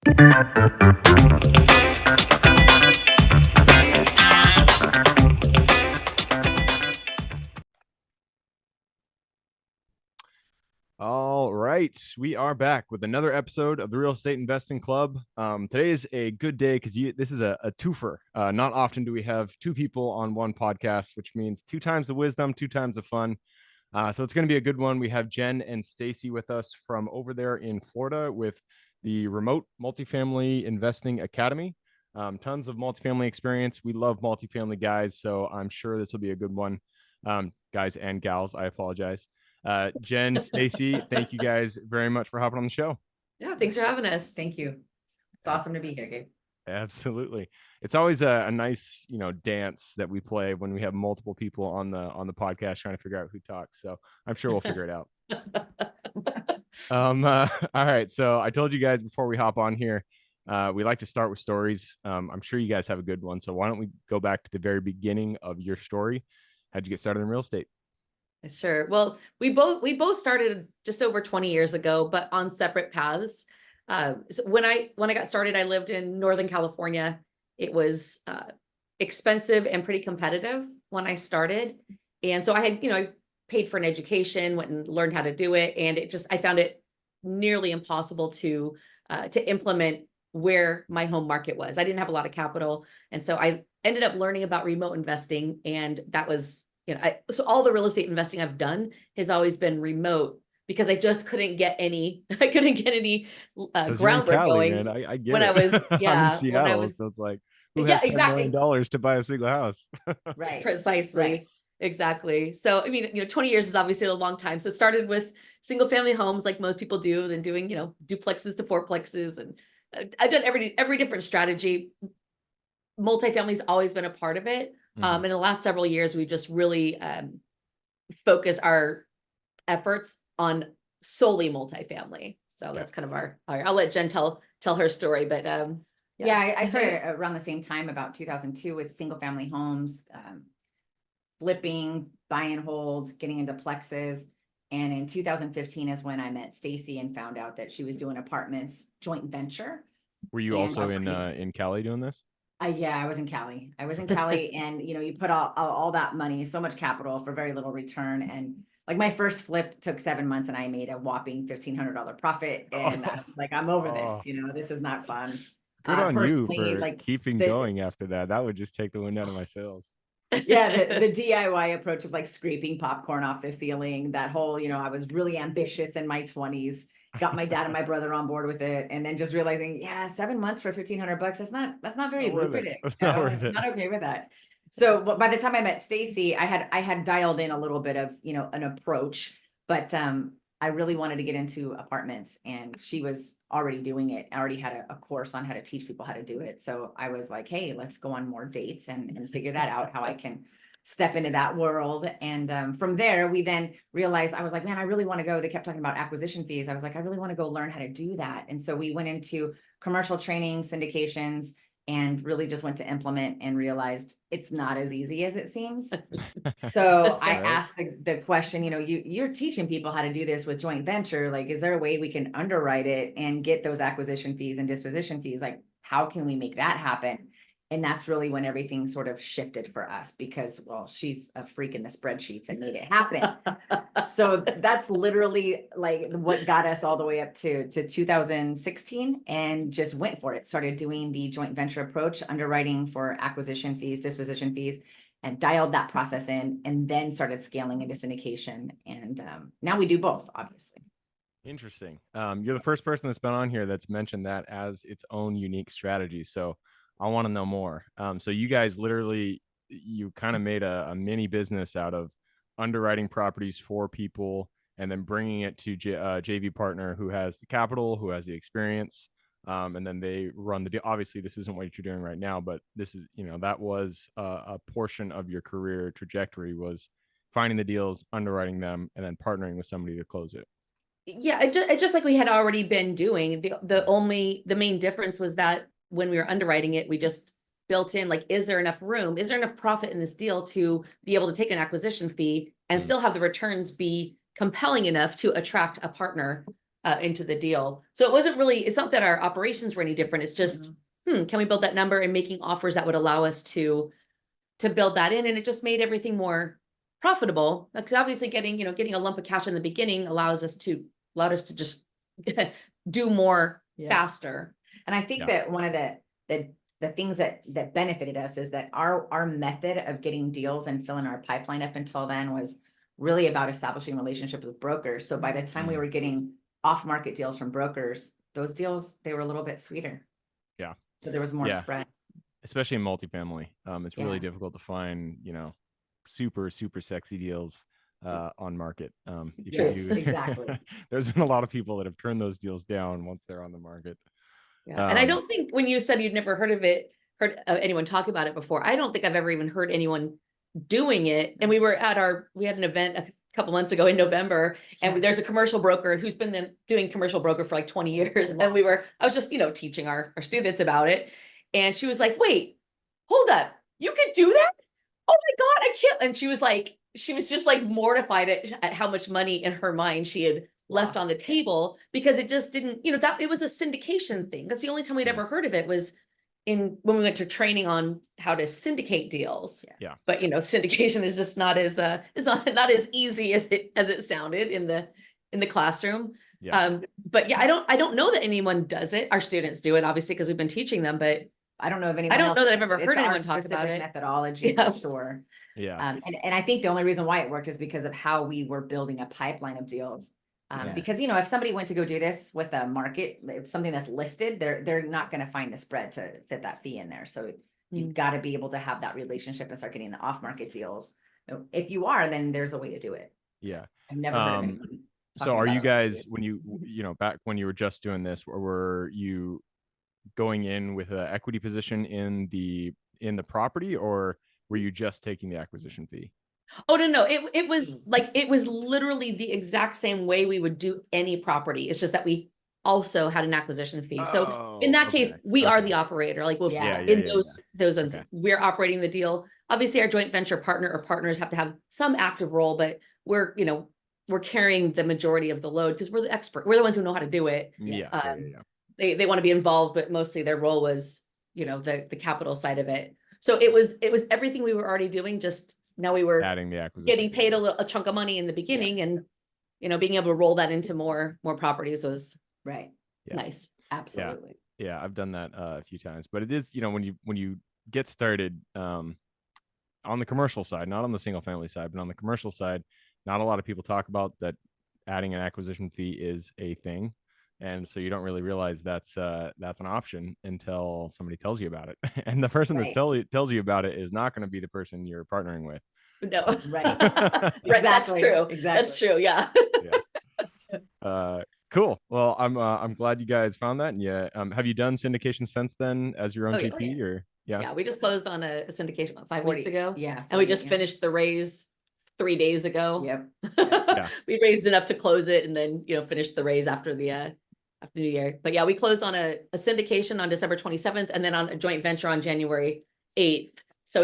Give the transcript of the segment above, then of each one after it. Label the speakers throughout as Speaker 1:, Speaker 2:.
Speaker 1: All right, we are back with another episode of the Real Estate Investing Club. Today is a good day because this is a twofer. Not often do we have two people on one podcast, which means two times the wisdom, two times the fun. So it's going to be a good one. We have Jen and Stacy with us from over there in Florida with the Remote Multifamily Investing Academy. Tons of multifamily experience. We love multifamily guys, so I'm sure this will be a good one. Guys and gals, I apologize. Jen, Stacy, thank you guys very much for hopping on the show.
Speaker 2: Yeah, thanks for having us.
Speaker 3: Thank you. It's awesome to be here, Gabe.
Speaker 1: Absolutely. It's always a nice, dance that we play when we have multiple people on the podcast trying to figure out who talks. So I'm sure we'll figure it out. All right. So I told you guys before we hop on here, we like to start with stories. I'm sure you guys have a good one. So why don't we go back to the very beginning of your story? How'd you get started in real estate?
Speaker 2: Sure. Well, we both started just over 20 years ago, but on separate paths. So when I got started, I lived in Northern California. It was expensive and pretty competitive when I started. And so I had, I paid for an education, went and learned how to do it. And I found it nearly impossible to implement where my home market was. I didn't have a lot of capital. And so I ended up learning about remote investing. And that was, so all the real estate investing I've done has always been remote because I just couldn't get any, groundwork going.
Speaker 1: Man. I get
Speaker 2: when
Speaker 1: it.
Speaker 2: I was,
Speaker 1: I'm in Seattle, so it's like, who has $10 million to buy a single house?
Speaker 3: Right.
Speaker 2: Precisely.
Speaker 3: Right.
Speaker 2: Exactly. So, 20 years is obviously a long time. So it started with single family homes like most people do, then doing, duplexes to fourplexes. And I've done every different strategy. Multifamily's always been a part of it. In the last several years, we've just really focused our efforts on solely multifamily. So that's kind of I'll let Jen tell her story, but
Speaker 3: I started around the same time, about 2002, with single family homes, flipping, buy and hold, getting into plexes. And in 2015 is when I met Stacy and found out that she was doing apartments joint venture.
Speaker 1: Were you also in Cali doing this?
Speaker 3: Yeah, I was in Cali. And you put all that money, so much capital for very little return. And like my first flip took 7 months and I made a whopping $1,500 profit. And I was like, I'm over this, this is not fun.
Speaker 1: Good on you for keeping going after that. That would just take the wind out of my sails.
Speaker 3: Yeah, the DIY approach of like scraping popcorn off the ceiling, that whole, I was really ambitious in my 20s. Got my dad and my brother on board with it, and then just realizing, 7 months for $1,500, that's not very lucrative. I'm not okay with that. So by the time I met Stacy, I had dialed in a little bit of an approach, but I really wanted to get into apartments, and she was already doing it. I already had a course on how to teach people how to do it. So I was like, hey, let's go on more dates and figure that out, how I can step into that world. And from there, we then realized, I was like, man, I really want to go. They kept talking about acquisition fees. I was like, I really want to go learn how to do that. And so we went into commercial training, syndications, and really just went to implement and realized it's not as easy as it seems. So I asked the question, you're teaching people how to do this with joint venture. Like, is there a way we can underwrite it and get those acquisition fees and disposition fees? Like, how can we make that happen? And that's really when everything sort of shifted for us because, well, she's a freak in the spreadsheets and made it happen. So that's literally like what got us all the way up to 2016 and just went for it. Started doing the joint venture approach, underwriting for acquisition fees, disposition fees, and dialed that process in, and then started scaling into syndication. And now we do both, obviously.
Speaker 1: Interesting. You're the first person that's been on here that's mentioned that as its own unique strategy. So I want to know more. So you guys literally, you kind of made a mini business out of underwriting properties for people and then bringing it to JV partner who has the capital, who has the experience. And then they run the deal. Obviously, this isn't what you're doing right now, but this is, that was a portion of your career trajectory, was finding the deals, underwriting them, and then partnering with somebody to close it.
Speaker 2: Yeah, it just like we had already been doing. The main difference was that when we were underwriting it, we just built in, like, is there enough room? Is there enough profit in this deal to be able to take an acquisition fee and still have the returns be compelling enough to attract a partner into the deal. So it wasn't really, it's not that our operations were any different. It's just, can we build that number, and making offers that would allow us to build that in. And it just made everything more profitable, because obviously getting a lump of cash in the beginning allowed us to just do more faster.
Speaker 3: And I think that one of the things that benefited us is that our method of getting deals and filling our pipeline up until then was really about establishing relationships with brokers. So by the time we were getting off-market deals from brokers, those deals, they were a little bit sweeter.
Speaker 1: Yeah.
Speaker 3: So there was more spread.
Speaker 1: Especially in multifamily. It's really difficult to find, super, super sexy deals on market.
Speaker 3: Exactly.
Speaker 1: There's been a lot of people that have turned those deals down once they're on the market.
Speaker 2: Yeah. And I don't think, when you said you'd never heard anyone talk about it before, I don't think I've ever even heard anyone doing it. And we had an event a couple months ago in November, and there's a commercial broker who's been doing commercial broker for like 20 years. And I was just, teaching our students about it. And she was like, wait, hold up, you could do that? Oh my God, I can't. And she was just like mortified at how much money in her mind she had left on the table, because it just didn't, that it was a syndication thing. That's the only time we'd ever heard of it, was when we went to training on how to syndicate deals.
Speaker 1: Yeah.
Speaker 2: But syndication is just not as not as easy as it sounded in the classroom.
Speaker 1: Yeah.
Speaker 2: But yeah, I don't know that anyone does it. Our students do it, obviously, because we've been teaching them, but
Speaker 3: I don't know if anyone
Speaker 2: I don't
Speaker 3: else
Speaker 2: know that I've
Speaker 3: does
Speaker 2: ever
Speaker 3: it.
Speaker 2: heard
Speaker 3: It's our
Speaker 2: anyone talk about
Speaker 3: specific
Speaker 2: it.
Speaker 3: methodology for sure.
Speaker 1: Yeah.
Speaker 3: And I think the only reason why it worked is because of how we were building a pipeline of deals. Because, if somebody went to go do this with a market, it's something that's listed, they're not going to find the spread to fit that fee in there. So you've got to be able to have that relationship and start getting the off-market deals. If you are, then there's a way to do it.
Speaker 1: Yeah.
Speaker 3: I've never heard of anyone.
Speaker 1: So are you guys, when you back when you were just doing this, were you going in with an equity position in the property, or were you just taking the acquisition fee?
Speaker 2: Oh, no. It was literally the exact same way we would do any property. It's just that we also had an acquisition fee. So in that case, we are the operator. Like those ones, we're operating the deal. Obviously, our joint venture partner or partners have to have some active role, but we're carrying the majority of the load because we're the expert. We're the ones who know how to do it. They want to be involved, but mostly their role was, the capital side of it. So it was everything we were already doing. Just now we were
Speaker 1: adding the acquisition,
Speaker 2: getting paid a chunk of money in the beginning, and being able to roll that into more properties was nice.
Speaker 3: Absolutely.
Speaker 1: Yeah, I've done that a few times, but it is, when you get started on the commercial side, not on the single family side, but on the commercial side, not a lot of people talk about that adding an acquisition fee is a thing. And so you don't really realize that's an option until somebody tells you about it. And the person that tells you about it is not going to be the person you're partnering with.
Speaker 2: No.
Speaker 3: Right.
Speaker 2: Right. That's true.
Speaker 3: Exactly.
Speaker 2: That's true. Yeah.
Speaker 1: Cool. Well, I'm glad you guys found that. And have you done syndication since then as your own GP or?
Speaker 2: Yeah. We just closed on a syndication 5 weeks ago.
Speaker 3: Yeah.
Speaker 2: And we just finished the raise 3 days ago.
Speaker 3: Yep.
Speaker 2: We raised enough to close it, and then, finished the raise after the New Year. But yeah, we closed on a syndication on December 27th, and then on a joint venture on January 8th. So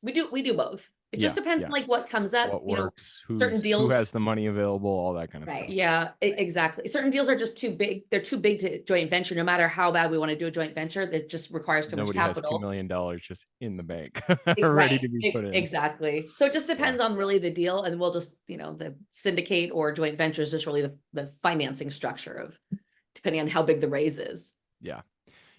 Speaker 2: we do both. It just depends on what comes up,
Speaker 1: what works,
Speaker 2: certain deals,
Speaker 1: who has the money available, all that kind of stuff.
Speaker 2: Yeah, exactly. Certain deals are just too big. They're too big to joint venture, no matter how bad we want to do a joint venture. That just requires too much capital.
Speaker 1: Nobody has $2 million just in the bank ready to be put in.
Speaker 2: Exactly. So it just depends on really the deal, and we'll just, the syndicate or joint venture is just really the financing structure of, depending on how big the raise is.
Speaker 1: Yeah.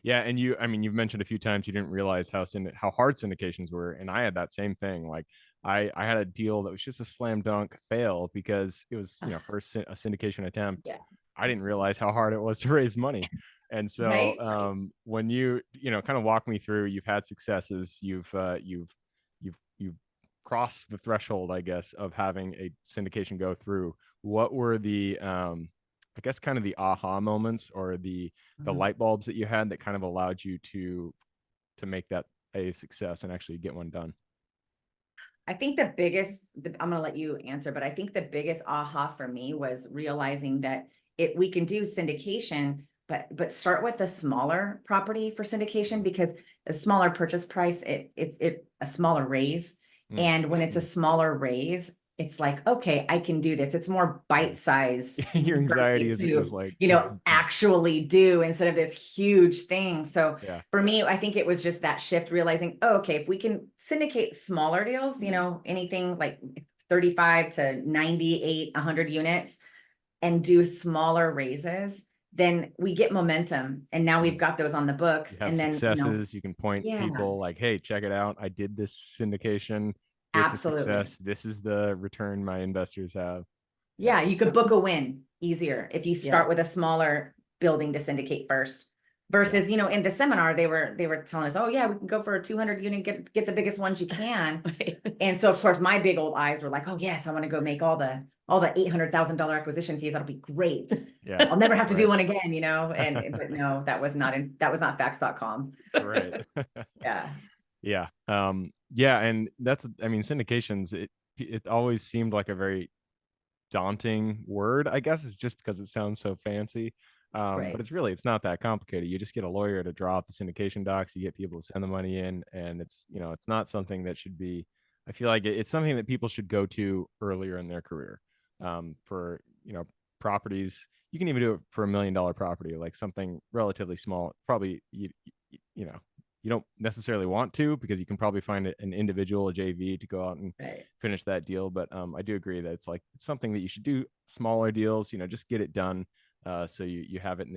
Speaker 1: And you've mentioned a few times you didn't realize how hard syndications were. And I had that same thing. Like I had a deal that was just a slam dunk fail because it was, first a syndication attempt.
Speaker 3: Yeah.
Speaker 1: I didn't realize how hard it was to raise money. And so when you kind of walk me through, you've had successes, you've crossed the threshold, I guess, of having a syndication go through. What were the I guess kind of the aha moments or the light bulbs that you had that kind of allowed you to make that a success and actually get one done?
Speaker 3: I think the biggest, I'm going to let you answer, but I think the biggest aha for me was realizing that we can do syndication, but start with a smaller property for syndication, because a smaller purchase price, it's a smaller raise. And when it's a smaller raise, it's like, okay, I can do this. It's more bite-sized
Speaker 1: Your anxiety is
Speaker 3: to,
Speaker 1: like,
Speaker 3: actually do instead of this huge thing. So
Speaker 1: yeah,
Speaker 3: for me, I think it was just that shift, realizing, oh, okay, if we can syndicate smaller deals, anything like 35 to 98, 100 units, and do smaller raises, then we get momentum. And now we've got those on the books.
Speaker 1: you have
Speaker 3: And then,
Speaker 1: successes. You can point
Speaker 3: yeah,
Speaker 1: people like, hey, check it out. I did this syndication. It's a
Speaker 3: absolutely.
Speaker 1: success. This is the return my investors have.
Speaker 3: Yeah, you could book a win easier if you start
Speaker 2: Yeah.
Speaker 3: with a smaller building to syndicate first. Versus, in the seminar, they were telling us, oh yeah, we can go for a 200 unit, get the biggest ones you can. And so of course my big old eyes were like, oh yes, I want to go make all the $800,000 acquisition fees. That'll be great.
Speaker 1: Yeah.
Speaker 3: I'll never have to do one again, but no, that was not facts.com.
Speaker 1: Right.
Speaker 3: Yeah.
Speaker 1: Yeah. Yeah. And syndications, it always seemed like a very daunting word, I guess. It's just because it sounds so fancy.
Speaker 3: Right.
Speaker 1: But it's not that complicated. You just get a lawyer to draw up the syndication docs, you get people to send the money in, and it's not something that should be, I feel like it's something that people should go to earlier in their career. For properties, you can even do it for $1 million property, like something relatively small. Probably you don't necessarily want to, because you can probably find an individual, a JV, to go out and finish that deal. But I do agree that it's something that you should do smaller deals, just get it done. So you have it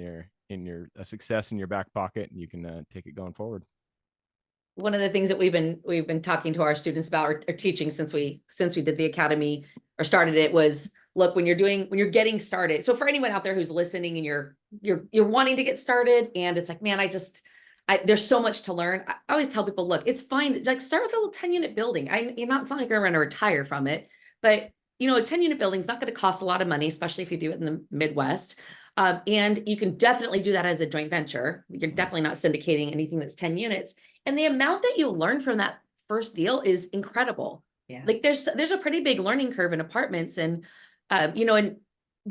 Speaker 1: in your success in your back pocket, and you can take it going forward.
Speaker 2: One of the things that we've been talking to our students about, or teaching since we did the academy or started it, was, look, when you're getting started. So for anyone out there who's listening and you're wanting to get started, and it's like, man, there's so much to learn. I always tell people, look, it's fine. Like, start with a little 10-unit building. It's not like you're going to retire from it, but a 10-unit building is not going to cost a lot of money, especially if you do it in the Midwest. And you can definitely do that as a joint venture. You're definitely not syndicating anything that's 10 units. And the amount that you learn from that first deal is incredible.
Speaker 3: Yeah.
Speaker 2: Like there's a pretty big learning curve in apartments, and and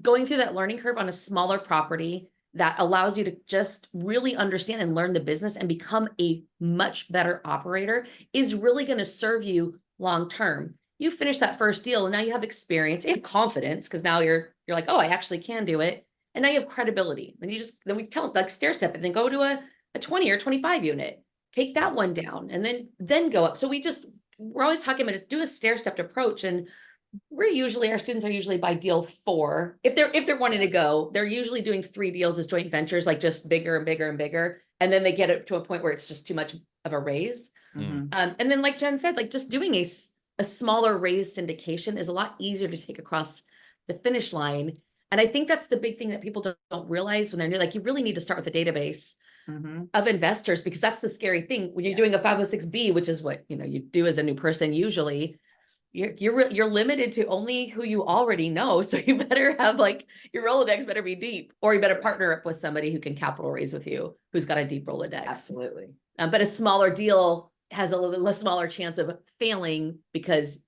Speaker 2: going through that learning curve on a smaller property that allows you to just really understand and learn the business and become a much better operator is really going to serve you long term. You finish that first deal and now you have experience and confidence, because now you're like, oh, I actually can do it. And now you have credibility. And then we tell, like, stair step, and then go to a 20 or 25 unit, take that one down, and then go up. So we're always talking about do a stair stepped approach. And our students are usually by deal 4. If they're wanting to go, they're usually doing 3 deals as joint ventures, like just bigger and bigger and bigger. And then they get it to a point where it's just too much of a raise.
Speaker 3: Mm-hmm.
Speaker 2: And then, like Jen said, like, just doing a smaller raise syndication is a lot easier to take across the finish line. And I think that's the big thing that people don't realize when they're new. Like, you really need to start with a database of investors, because that's the scary thing when you're doing a 506B, which is what you do as a new person. Usually you're limited to only who you already know. So you better have, like, your Rolodex better be deep, or you better partner up with somebody who can capital raise with you, who's got a deep Rolodex.
Speaker 3: Absolutely.
Speaker 2: But a smaller deal has a little bit smaller chance of failing because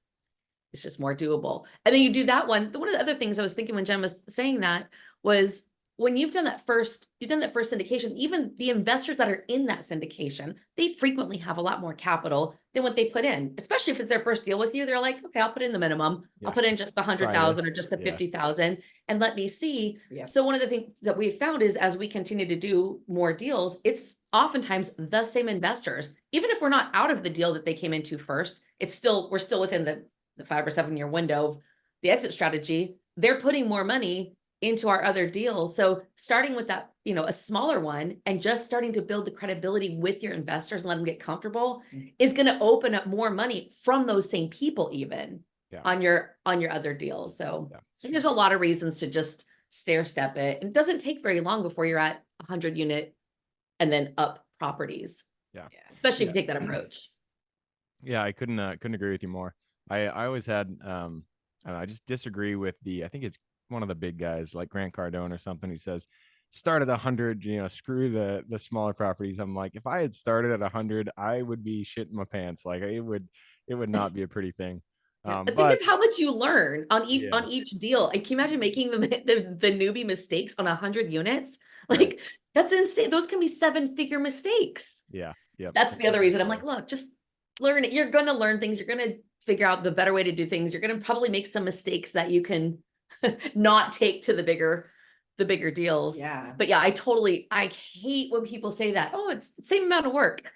Speaker 2: it's just more doable. And then you do that one. One of the other things I was thinking when Jen was saying that was, when you've done that first syndication, even the investors that are in that syndication, they frequently have a lot more capital than what they put in, especially if it's their first deal with you. They're like, okay, I'll put in the minimum.
Speaker 1: Yeah.
Speaker 2: I'll put in just the 100,000 or just the 50,000 and let me see.
Speaker 3: Yeah.
Speaker 2: So one of the things that we've found is, as we continue to do more deals, it's oftentimes the same investors. Even if we're not out of the deal that they came into first, we're still within the 5 or 7 year window of the exit strategy. They're putting more money into our other deals. So starting with that, a smaller one, and just starting to build the credibility with your investors and let them get comfortable is going to open up more money from those same people, even on your other deals. So there's a lot of reasons to just stair step it. And it doesn't take very long before you're at 100 unit and then up properties.
Speaker 1: Yeah.
Speaker 2: Especially if you take that approach.
Speaker 1: Yeah. I couldn't agree with you more. I always had, I just disagree with I think it's one of the big guys like Grant Cardone or something, who says, start at 100, screw the smaller properties. I'm like, if I had started at 100, I would be shitting my pants. Like, it would not be a pretty thing.
Speaker 2: But think of how much you learn on each deal. Can you imagine making the newbie mistakes on 100 units? Like, that's insane. Those can be 7-figure mistakes.
Speaker 1: Yeah.
Speaker 2: That's the other reason I'm like, look, just learn it. You're going to learn things. You're going to figure out the better way to do things. You're going to probably make some mistakes that you can not take to the bigger deals.
Speaker 3: Yeah.
Speaker 2: But yeah, I hate when people say that, oh, it's the same amount of work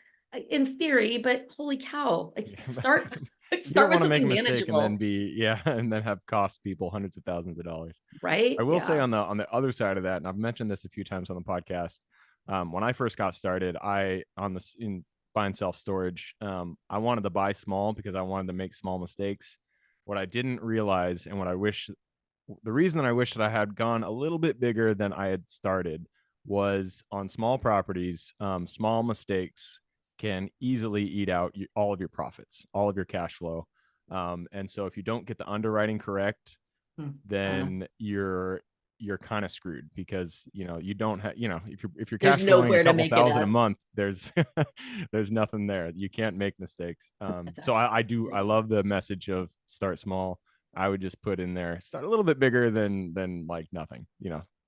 Speaker 2: in theory, but holy cow, like start
Speaker 1: You
Speaker 2: start
Speaker 1: don't
Speaker 2: with
Speaker 1: want to make a
Speaker 2: something
Speaker 1: mistake and then
Speaker 2: manageable,
Speaker 1: and then have cost people hundreds of thousands of dollars.
Speaker 2: right?
Speaker 1: I will say
Speaker 2: Yeah.
Speaker 1: on the other side of that, and I've mentioned this a few times on the podcast. When I first got started, in buy and self storage, I wanted to buy small because I wanted to make small mistakes. What I didn't realize, and the reason that I wish that I had gone a little bit bigger than I had started, was on small properties. Small mistakes can easily eat out all of your profits, all of your cash flow. And so if you don't get the underwriting correct, then you're kind of screwed, because you don't have, if you're
Speaker 2: There's
Speaker 1: cash flowing a
Speaker 2: nowhere to
Speaker 1: couple
Speaker 2: make it
Speaker 1: thousand a
Speaker 2: up.
Speaker 1: month, there's there's nothing there. You can't make mistakes.
Speaker 2: That's
Speaker 1: So I love the message of start small. I would just put in there, start a little bit bigger than like nothing.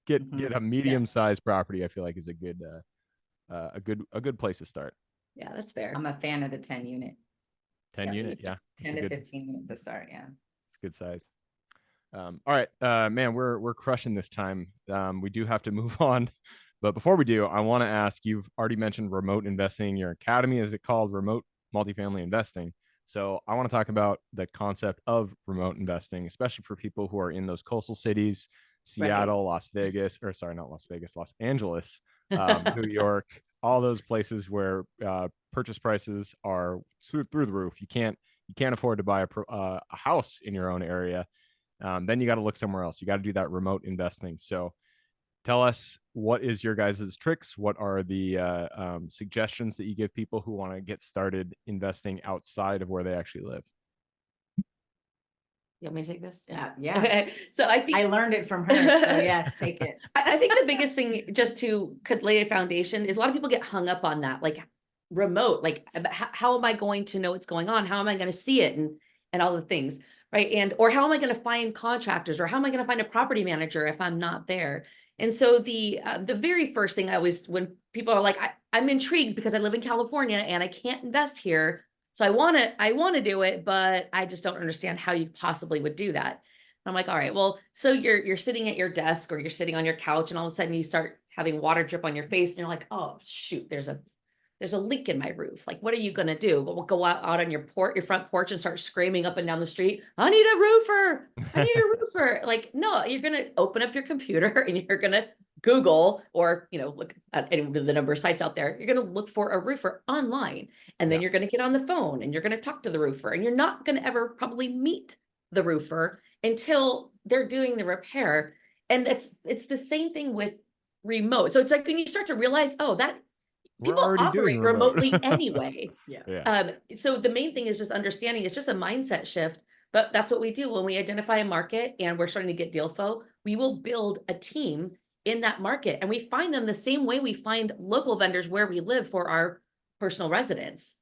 Speaker 1: Get a medium sized property. I feel like is a good place to start.
Speaker 2: Yeah, that's fair.
Speaker 3: I'm a fan of the 10 unit.
Speaker 1: 10 unit, yeah.
Speaker 3: 10 to 15 units to start, yeah.
Speaker 1: It's good size. All right, man, we're crushing this time. We do have to move on, but before we do, I want to ask. You've already mentioned remote investing. Your academy, is it called Remote Multifamily Investing? So I want to talk about the concept of remote investing, especially for people who are in those coastal cities, Seattle, Las Vegas, or sorry, not Las Vegas, Los Angeles, New York, all those places where purchase prices are through the roof. You can't afford to buy a house in your own area. Then you got to look somewhere else. You got to do that remote investing. So tell us, what is your guys' tricks? What are the suggestions that you give people who want to get started investing outside of where they actually live?
Speaker 2: You want me to take this?
Speaker 3: Yeah. Yeah.
Speaker 2: Okay. So I think
Speaker 3: I learned it from her. So yes, take it.
Speaker 2: I think the biggest thing, just could lay a foundation, is a lot of people get hung up on that, like remote, like how am I going to know what's going on? How am I going to see it? And all the things, right? Or how am I going to find contractors, or how am I going to find a property manager if I'm not there? And so the very first thing when people are like, I'm intrigued because I live in California and I can't invest here. So I want to do it, but I just don't understand how you possibly would do that. I'm like, all right, well, so you're sitting at your desk or you're sitting on your couch, and all of a sudden you start having water drip on your face, and you're like, oh shoot, there's a leak in my roof. Like, what are you gonna do? We'll go out on your front porch and start screaming up and down the street, I need a roofer. I need a roofer. Like, no, you're gonna open up your computer and you're gonna Google, or look at any of the number of sites out there. You're gonna look for a roofer online, and then you're gonna get on the phone and you're gonna talk to the roofer, and you're not gonna ever probably meet the roofer until they're doing the repair. And it's the same thing with remote. So it's like when you start to realize, oh, that
Speaker 1: We're
Speaker 2: people
Speaker 1: already doing
Speaker 2: operate
Speaker 1: remote.
Speaker 2: remotely anyway.
Speaker 3: Yeah.
Speaker 2: So the main thing is just understanding, it's just a mindset shift. But that's what we do when we identify a market and we're starting to get deal flow. We will build a team in that market, and we find them the same way we find local vendors where we live for our personal residents.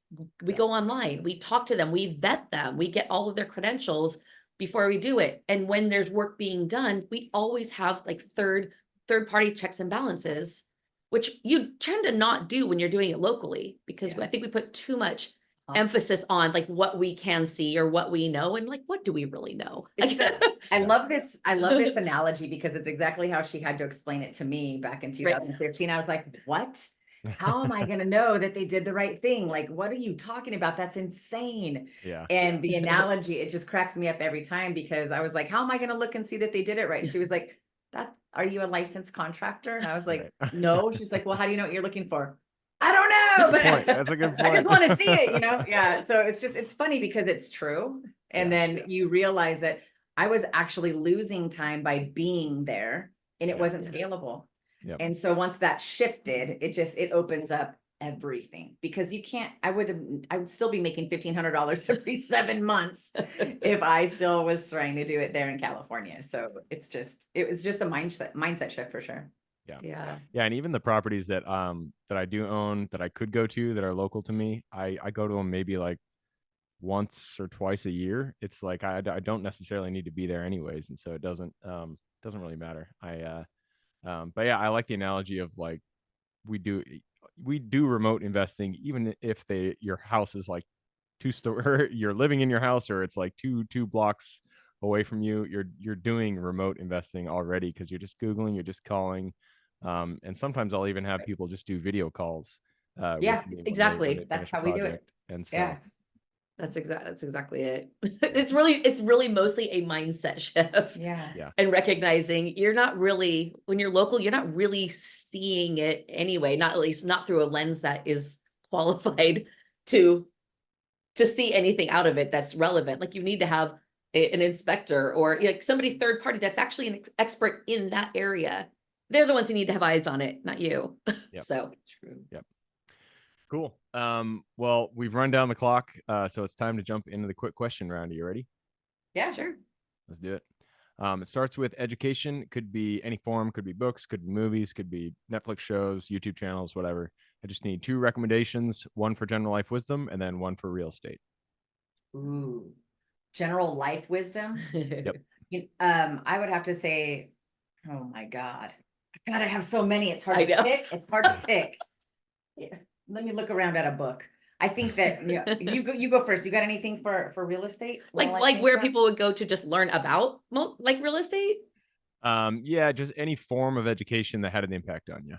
Speaker 2: We go online, we talk to them, we vet them, we get all of their credentials before we do it. And when there's work being done, we always have like third party checks and balances, which you tend to not do when you're doing it locally, because I think we put too much emphasis on like what we can see or what we know, and like, what do we really know?
Speaker 3: I love this analogy, because it's exactly how she had to explain it to me back in 2015. I was like, what? How am I going to know that they did the right thing? Like, what are you talking about? That's insane.
Speaker 1: Yeah.
Speaker 3: And the analogy, it just cracks me up every time, because I was like, how am I going to look and see that they did it right? And she was like, are you a licensed contractor? And I was like, no. She's like, well, how do you know what you're looking for? I don't know, but
Speaker 1: That's a good point.
Speaker 3: I just want to see it, Yeah. So it's funny because it's true. And then you realize that I was actually losing time by being there, and it wasn't scalable.
Speaker 1: Yep.
Speaker 3: And so once that shifted, it opens up everything, because I would still be making $1,500 every 7 months if I still was trying to do it there in California. So it was just a mindset shift for sure.
Speaker 1: Yeah. And even the properties that I do own, that I could go to, that are local to me, I go to them maybe like once or twice a year. It's like I don't necessarily need to be there anyways, and so it doesn't really matter. But yeah, I like the analogy of like we do remote investing, even if your house is like you're living in your house, or it's like two blocks away from you, you're doing remote investing already, because you're just Googling, you're just calling. And sometimes I'll even have people just do video calls with
Speaker 3: Yeah,
Speaker 1: me when they
Speaker 2: exactly.
Speaker 3: that's
Speaker 1: finish a
Speaker 3: how we do it.
Speaker 1: project. And so
Speaker 3: Yeah.
Speaker 2: That's exactly it. It's really mostly a mindset shift.
Speaker 3: Yeah.
Speaker 1: yeah.
Speaker 2: And recognizing you're not really, when you're local, you're not really seeing it anyway, not at least not through a lens that is qualified to see anything out of it that's relevant. Like you need to have an inspector or like somebody third party that's actually an expert in that area. They're the ones who need to have eyes on it, not you.
Speaker 1: Yep.
Speaker 2: So
Speaker 3: True.
Speaker 1: Yep. Cool. Well, we've run down the clock, so it's time to jump into the quick question round. Are you ready?
Speaker 3: Yeah.
Speaker 2: sure.
Speaker 1: Let's do it. It starts with education. Could be any form, could be books, could be movies, could be Netflix shows, YouTube channels, whatever. I just need 2 recommendations, one for general life wisdom and then one for real estate.
Speaker 3: Ooh. General life wisdom.
Speaker 1: Yep.
Speaker 3: I would have to say, oh my God. God, I have so many. It's hard
Speaker 2: I
Speaker 3: to
Speaker 2: know.
Speaker 3: pick. It's hard to pick. Yeah. Let me look around at a book. I think that you go first. You got anything for real estate?
Speaker 2: like
Speaker 3: While I
Speaker 2: like
Speaker 3: think
Speaker 2: where
Speaker 3: about-
Speaker 2: people would go to just learn about like real estate.
Speaker 1: Yeah, just any form of education that had an impact on you.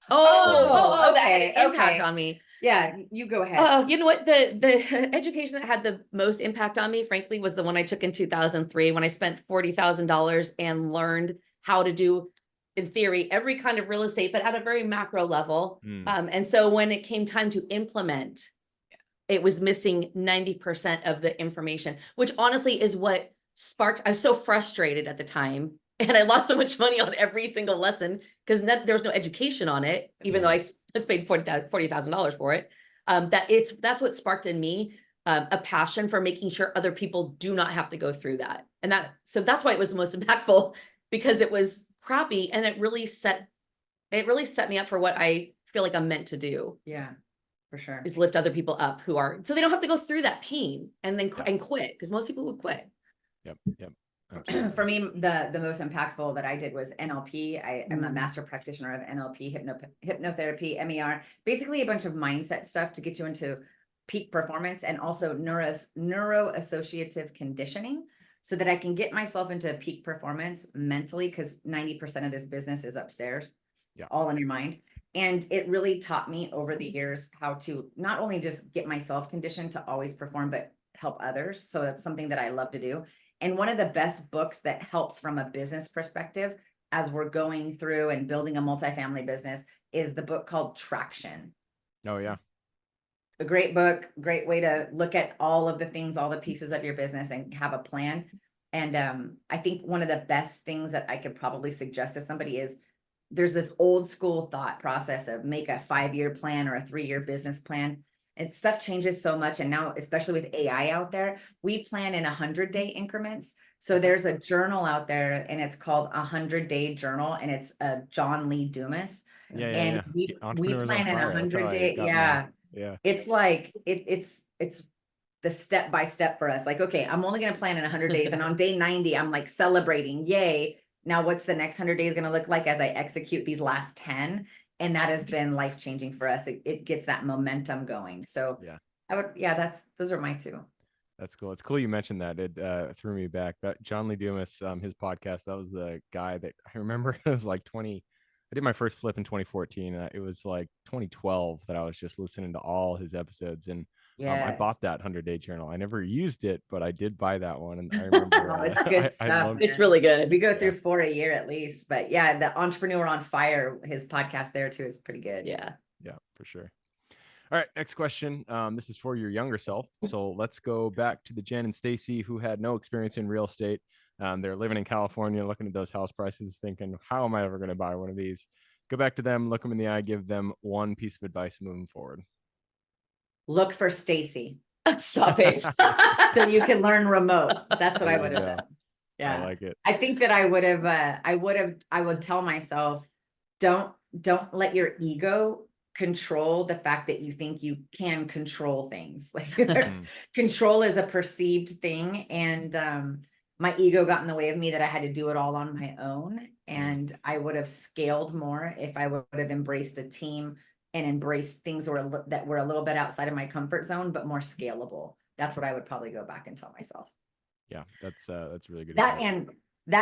Speaker 3: Oh,
Speaker 2: That had
Speaker 3: okay,
Speaker 2: an impact
Speaker 3: okay.
Speaker 2: on me.
Speaker 3: Yeah, you go ahead.
Speaker 2: Oh, you know what? The education that had the most impact on me, frankly, was the one I took in 2003 when I spent $40,000 and learned how to do, in theory, every kind of real estate, but at a very macro level. And so when it came time to implement, it was missing 90% of the information, which honestly is what sparked. I was so frustrated at the time. And I lost so much money on every single lesson because there was no education on it, even though I paid $40,000 for it. That's what sparked in me a passion for making sure other people do not have to go through that. And so that's why it was the most impactful, because it was crappy and it really set me up for what I feel like I'm meant to do.
Speaker 3: Yeah, for sure.
Speaker 2: Is lift other people up so they don't have to go through that pain and then and quit, because most people would quit.
Speaker 1: Yep.
Speaker 3: For me, the most impactful that I did was NLP. I am a master practitioner of NLP, hypnotherapy, MER, basically a bunch of mindset stuff to get you into peak performance, and also neuro-associative conditioning, so that I can get myself into peak performance mentally, because 90% of this business is upstairs, all in your mind. And it really taught me over the years how to not only just get myself conditioned to always perform, but help others. So that's something that I love to do. And one of the best books that helps from a business perspective as we're going through and building a multifamily business is the book called Traction.
Speaker 1: Oh, yeah.
Speaker 3: A great book, great way to look at all of the things, all the pieces of your business and have a plan. And I think one of the best things that I could probably suggest to somebody is there's this old school thought process of make a 5-year plan or a 3-year business plan. And stuff changes so much. And now, especially with AI out there, we plan in 100-day increments. So there's a journal out there and it's called 100-day journal, and it's John Lee Dumas. We plan in 100-day. Yeah. It's like, it's the step by step for us. Like, okay, I'm only going to plan in 100 days. And on day 90, I'm like celebrating, yay. Now what's the next 100 days going to look like as I execute these last 10? And that has been life-changing for us. It gets that momentum going. So those are my 2.
Speaker 1: That's cool. It's cool you mentioned that. It threw me back. That John Lee Dumas, his podcast, that was the guy that I remember. It was like I did my first flip in 2014. It was like 2012 that I was just listening to all his episodes. And I bought that 100-day journal. I never used it, but I did buy that one. And I remember
Speaker 3: it's good stuff.
Speaker 2: It's really good.
Speaker 3: We go through 4 a year at least. But yeah, the Entrepreneur on Fire, his podcast there too is pretty good.
Speaker 2: Yeah,
Speaker 1: for sure. All right, next question. This is for your younger self. So let's go back to the Jen and Stacy who had no experience in real estate. They're living in California, looking at those house prices, thinking, how am I ever going to buy one of these? Go back to them, look them in the eye, give them one piece of advice moving forward.
Speaker 3: Look for Stacy.
Speaker 2: Stop it.
Speaker 3: So you can learn remote. That's what I would have done. Yeah.
Speaker 1: I like it.
Speaker 3: I think that I would tell myself, don't let your ego control the fact that you think you can control things. Like control is a perceived thing. And my ego got in the way of me, that I had to do it all on my own. And I would have scaled more if I would have embraced a team and embrace things that were a little bit outside of my comfort zone, but more scalable. That's what I would probably go back and tell myself.
Speaker 1: Yeah, that's really good
Speaker 3: That
Speaker 1: advice.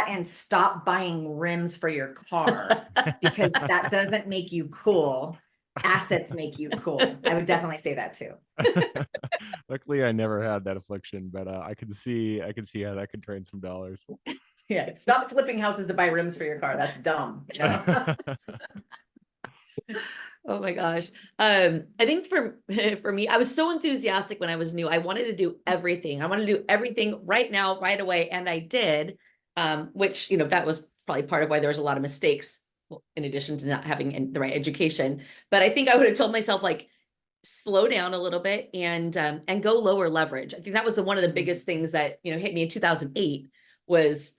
Speaker 3: and stop buying rims for your car because that doesn't make you cool. Assets make you cool. I would definitely say that too.
Speaker 1: Luckily, I never had that affliction, but I could see how that could drain some dollars.
Speaker 3: Yeah, stop flipping houses to buy rims for your car. That's dumb. You know?
Speaker 2: Oh my gosh. I think for me, I was so enthusiastic when I was new. I wanted to do everything. I wanted to do everything right now, right away. And I did, which, that was probably part of why there was a lot of mistakes, in addition to not having the right education. But I think I would have told myself, like, slow down a little bit and go lower leverage. I think that was one of the biggest things that, hit me in 2008 was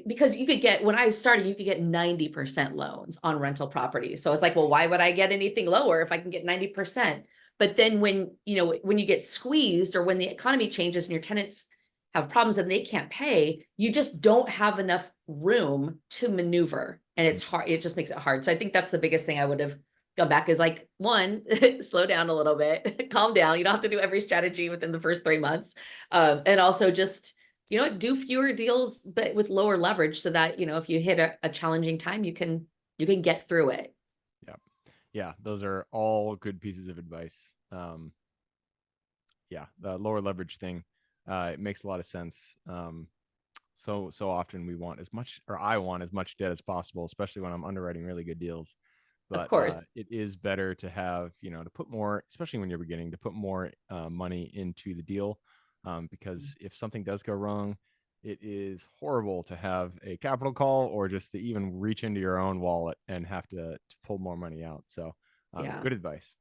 Speaker 2: because when I started, you could get 90% loans on rental property. So I was like, well, why would I get anything lower if I can get 90%? But then when you get squeezed, or when the economy changes and your tenants have problems and they can't pay, you just don't have enough room to maneuver. And it's hard. It just makes it hard. So I think that's the biggest thing I would have gone back is, like, one, slow down a little bit, calm down. You don't have to do every strategy within the first 3 months. And also just, do fewer deals, but with lower leverage, so that, if you hit a challenging time, you can get through it.
Speaker 1: Yeah, those are all good pieces of advice. Yeah, the lower leverage thing, it makes a lot of sense. So often we want as much, or I want as much debt as possible, especially when I'm underwriting really good deals. But
Speaker 2: Of course.
Speaker 1: it is better to have, to put more, especially when you're beginning, to put more money into the deal. Because if something does go wrong, it is horrible to have a capital call, or just to even reach into your own wallet and have to pull more money out. So good advice.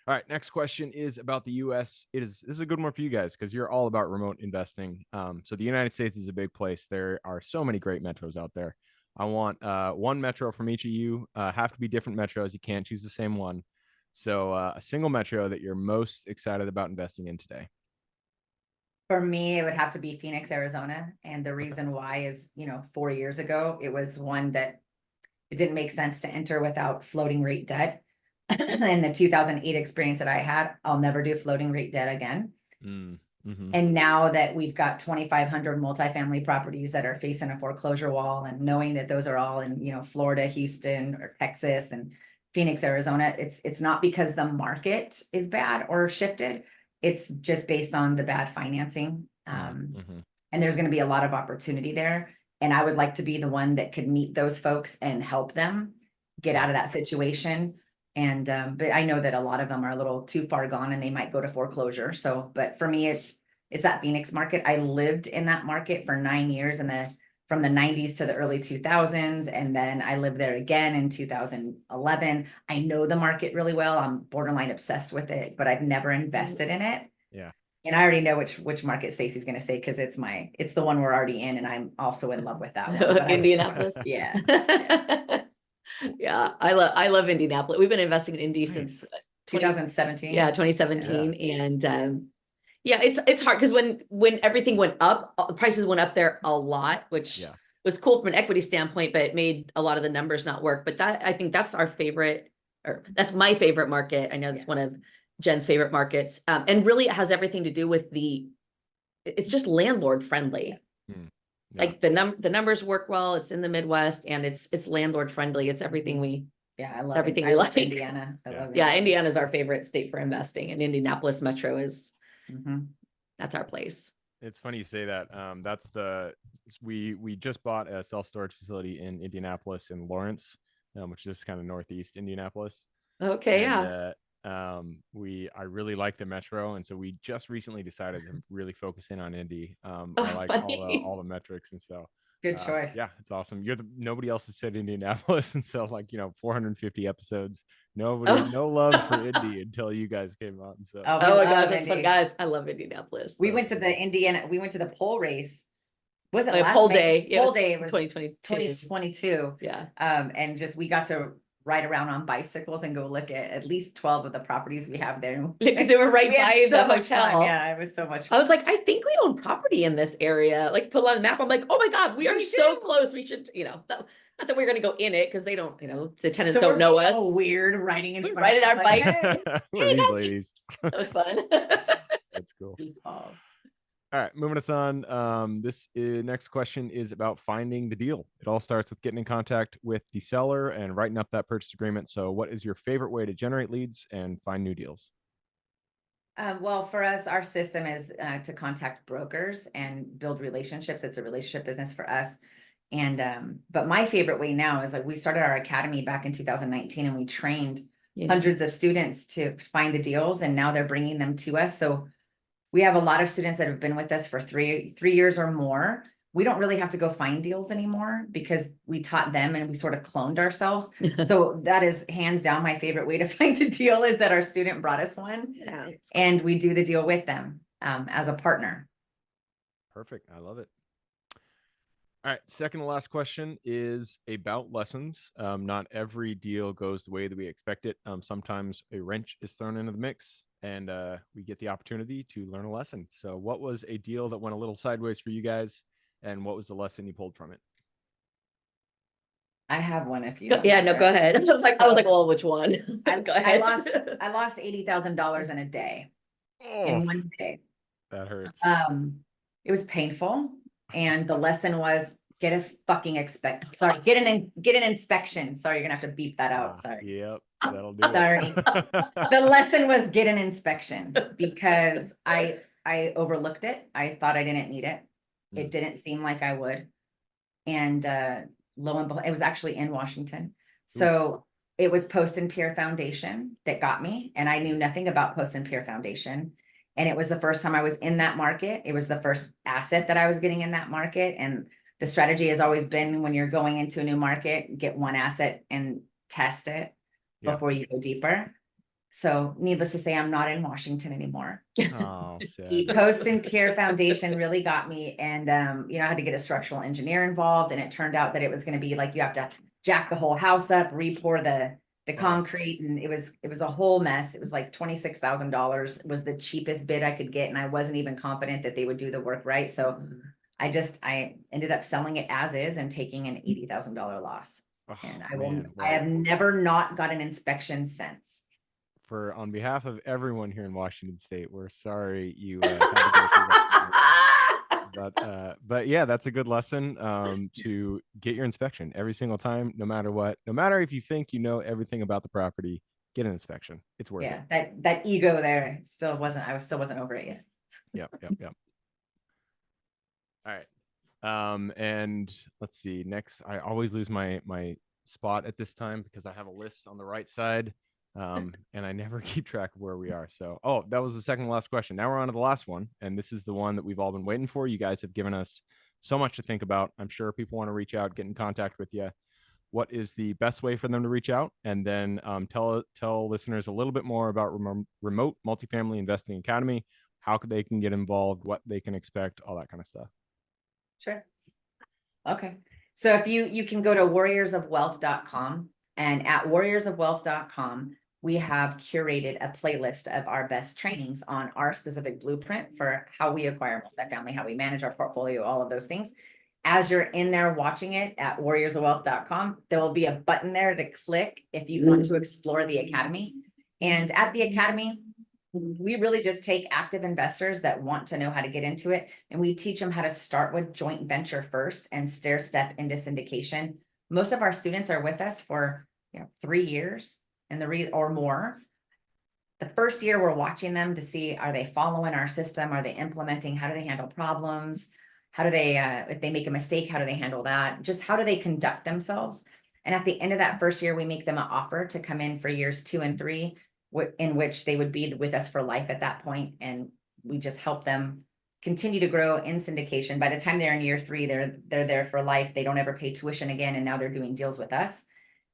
Speaker 1: All right, next question is about the US. This is a good one for you guys because you're all about remote investing. So the United States is a big place. There are so many great metros out there. I want one metro from each of you. Have to be different metros. You can't choose the same one. So a single metro that you're most excited about investing in today.
Speaker 3: For me, it would have to be Phoenix, Arizona. And the reason why is, 4 years ago, it was one that it didn't make sense to enter without floating rate debt. And the 2008 experience that I had, I'll never do floating rate debt again.
Speaker 1: Mm-hmm.
Speaker 3: And now that we've got 2,500 multifamily properties that are facing a foreclosure wall, and knowing that those are all in, Florida, Houston, or Texas, and Phoenix, Arizona, it's not because the market is bad or shifted. It's just based on the bad financing.
Speaker 1: Mm-hmm.
Speaker 3: And there's going to be a lot of opportunity there. And I would like to be the one that could meet those folks and help them get out of that situation. And, but I know that a lot of them are a little too far gone and they might go to foreclosure. So, but for me, it's that Phoenix market. I lived in that market for 9 years from the 90s to the early 2000s. And then I lived there again in 2011. I know the market really well. I'm borderline obsessed with it, but I've never invested in it.
Speaker 1: Yeah.
Speaker 3: And I already know which market Stacy's going to say, because it's the one we're already in, and I'm also in love with that one. But
Speaker 2: Indianapolis.
Speaker 3: Yeah.
Speaker 2: Yeah, I love Indianapolis. We've been investing in Indy since
Speaker 3: 2017.
Speaker 2: Yeah, 2017. And it's hard because when everything went up, prices went up there a lot, which was cool from an equity standpoint, but it made a lot of the numbers not work. But I think that's our favorite, or that's my favorite market. I know it's one of Jen's favorite markets. And really it has everything to do with it's just landlord friendly. Like the numbers work well. It's in the Midwest, and it's landlord friendly. It's everything
Speaker 3: I love
Speaker 2: everything
Speaker 3: we
Speaker 2: I
Speaker 3: like
Speaker 2: like.
Speaker 3: Indiana.
Speaker 2: Indiana is our favorite state for investing, and Indianapolis Metro is that's our place.
Speaker 1: It's funny you say that. We just bought a self-storage facility in Indianapolis in Lawrence, which is kind of northeast Indianapolis.
Speaker 2: Okay,
Speaker 1: I really like the metro, and so we just recently decided to really focus in on Indy. I like all the metrics, and so
Speaker 3: good choice.
Speaker 1: Yeah, it's awesome. Nobody else has said Indianapolis, and so 450 episodes, no love for Indy until you guys came on. So
Speaker 2: my gosh, that's funny. I love Indianapolis.
Speaker 3: We went to the pole race. Was it
Speaker 2: last pole day?
Speaker 3: Pole day was
Speaker 2: 2022.
Speaker 3: Yeah. And we got to ride around on bicycles and go look at least 12 of the properties we have there.
Speaker 2: Because they were right by the hotel.
Speaker 3: Yeah, it was so much fun.
Speaker 2: I was like, I think we own property in this area. Like, put it on the map. I'm like, oh my God, we are so close. We should, that Not that we're gonna go in it, because they don't, the tenants
Speaker 3: So
Speaker 2: don't
Speaker 3: we're
Speaker 2: know
Speaker 3: being
Speaker 2: us.
Speaker 3: all weird riding in
Speaker 2: We're
Speaker 3: front of
Speaker 2: riding our
Speaker 3: them, like,
Speaker 2: bikes.
Speaker 3: "Hey,
Speaker 1: Who are these
Speaker 2: that's-
Speaker 1: ladies?
Speaker 2: That was fun.
Speaker 1: That's cool.
Speaker 3: balls."
Speaker 1: All right, moving us on. Next question is about finding the deal. It all starts with getting in contact with the seller and writing up that purchase agreement. So, what is your favorite way to generate leads and find new deals?
Speaker 3: Well, for us, our system is to contact brokers and build relationships. It's a relationship business for us. And but my favorite way now is like we started our academy back in 2019 and we trained hundreds of students to find the deals, and now they're bringing them to us. So we have a lot of students that have been with us for three years or more. We don't really have to go find deals anymore because we taught them and we sort of cloned ourselves. So that is hands down my favorite way to find a deal, is that our student brought us one
Speaker 2: Yeah.
Speaker 3: and we do the deal with them as a partner.
Speaker 1: Perfect. I love it. All right. Second to last question is about lessons. Not every deal goes the way that we expect it. Sometimes a wrench is thrown into the mix and we get the opportunity to learn a lesson. So what was a deal that went a little sideways for you guys, and what was the lesson you pulled from it?
Speaker 3: I have one if you.
Speaker 2: Yeah, no, go ahead. I was like, well, which one? Go ahead.
Speaker 3: I lost $80,000 in a day, in one day.
Speaker 1: That hurts.
Speaker 3: It was painful, and the lesson was get an inspection. Sorry, you're gonna have to beep that out. Sorry.
Speaker 1: Yep, that'll do
Speaker 3: Sorry. The lesson was get an inspection, because I overlooked it. I thought I didn't need it. It didn't seem like I would. And lo and behold, it was actually in Washington. So it was Post and Peer Foundation that got me, and I knew nothing about Post and Peer Foundation. And it was the first time I was in that market. It was the first asset that I was getting in that market. And the strategy has always been, when you're going into a new market, get one asset and test it before you go deeper. So needless to say, I'm not in Washington anymore.
Speaker 1: Oh,
Speaker 3: The Post and Peer Foundation really got me. And, I had to get a structural engineer involved. And it turned out that it was going to be like, you have to jack the whole house up, re-pour the concrete. And it was a whole mess. It was like $26,000 was the cheapest bid I could get. And I wasn't even confident that they would do the work right. So I ended up selling it as is and taking an $80,000 loss. And I have never not got an inspection since.
Speaker 1: On behalf of everyone here in Washington State, we're sorry you had to go through that. But yeah, that's a good lesson to get your inspection every single time, no matter what. No matter if you think you know everything about the property, get an inspection. It's worth it.
Speaker 3: Yeah, that ego there still wasn't over it yet.
Speaker 1: Yep. All right. And let's see. Next, I always lose my spot at this time because I have a list on the right side. And I never keep track of where we are. So, that was the second to last question. Now we're on to the last one. And this is the one that we've all been waiting for. You guys have given us so much to think about. I'm sure people want to reach out, get in contact with you. What is the best way for them to reach out? And then tell listeners a little bit more about Remote Multifamily Investing Academy, how they can get involved, what they can expect, all that kind of stuff.
Speaker 3: Sure. Okay. So if you can go to warriorsofwealth.com, and at warriorsofwealth.com, we have curated a playlist of our best trainings on our specific blueprint for how we acquire multifamily, how we manage our portfolio, all of those things. As you're in there watching it at warriorsofwealth.com, there will be a button there to click if you want to explore the academy. And at the academy, we really just take active investors that want to know how to get into it, and we teach them how to start with joint venture first and stair step into syndication. Most of our students are with us for 3 years or more. The first year we're watching them to see, are they following our system? Are they implementing? How do they handle problems? How do they, if they make a mistake, how do they handle that? Just how do they conduct themselves? And at the end of that first year, we make them an offer to come in for years 2 and 3, in which they would be with us for life at that point. And we just help them continue to grow in syndication. By the time they're in year 3, they're there for life. They don't ever pay tuition again. And now they're doing deals with us.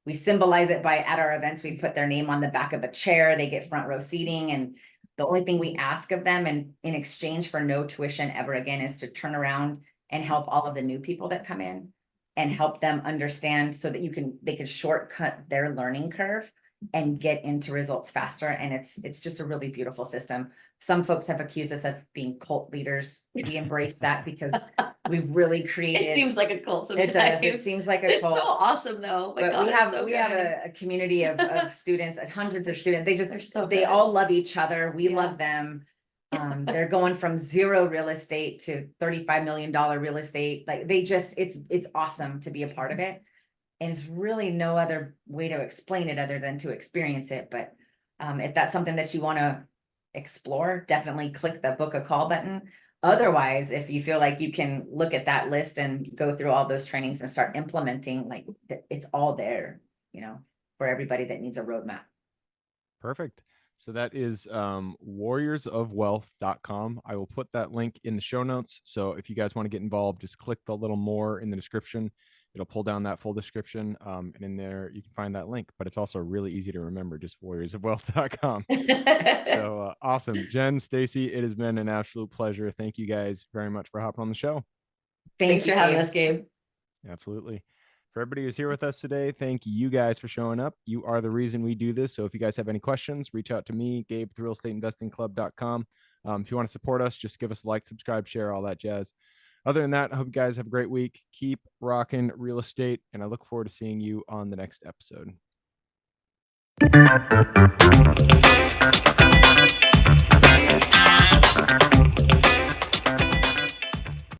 Speaker 3: We symbolize it by, at our events, we put their name on the back of a chair. They get front row seating. And the only thing we ask of them, and in exchange for no tuition ever again, is to turn around and help all of the new people that come in and help them understand so that they can shortcut their learning curve and get into results faster. And it's just a really beautiful system. Some folks have accused us of being cult leaders. We embrace that because we've really created.
Speaker 2: It seems like a cult sometimes.
Speaker 3: It does. It seems like a
Speaker 2: It's
Speaker 3: cult.
Speaker 2: so awesome though. My
Speaker 3: But
Speaker 2: God,
Speaker 3: we
Speaker 2: it's
Speaker 3: have
Speaker 2: so
Speaker 3: we have
Speaker 2: good.
Speaker 3: a community of students, hundreds of students.
Speaker 2: They're so
Speaker 3: They
Speaker 2: good.
Speaker 3: all love each other. We
Speaker 2: Yeah.
Speaker 3: love them. They're going from 0 real estate to $35 million real estate. Like it's awesome to be a part of it. And it's really no other way to explain it other than to experience it. But if that's something that you want to explore, definitely click the book a call button. Otherwise, if you feel like you can look at that list and go through all those trainings and start implementing, like it's all there, for everybody that needs a roadmap.
Speaker 1: Perfect. So that is warriorsofwealth.com. I will put that link in the show notes. So if you guys want to get involved, just click the little more in the description. It'll pull down that full description. And in there, you can find that link. But it's also really easy to remember, just warriorsofwealth.com. So awesome. Jen, Stacy, it has been an absolute pleasure. Thank you guys very much for hopping on the show.
Speaker 2: Thanks for having us, Gabe.
Speaker 1: Absolutely. For everybody who's here with us today, thank you guys for showing up. You are the reason we do this. So if you guys have any questions, reach out to me, Gabe, at realestateinvestingclub.com. If you want to support us, just give us a like, subscribe, share, all that jazz. Other than that, I hope you guys have a great week. Keep rocking real estate, and I look forward to seeing you on the next episode.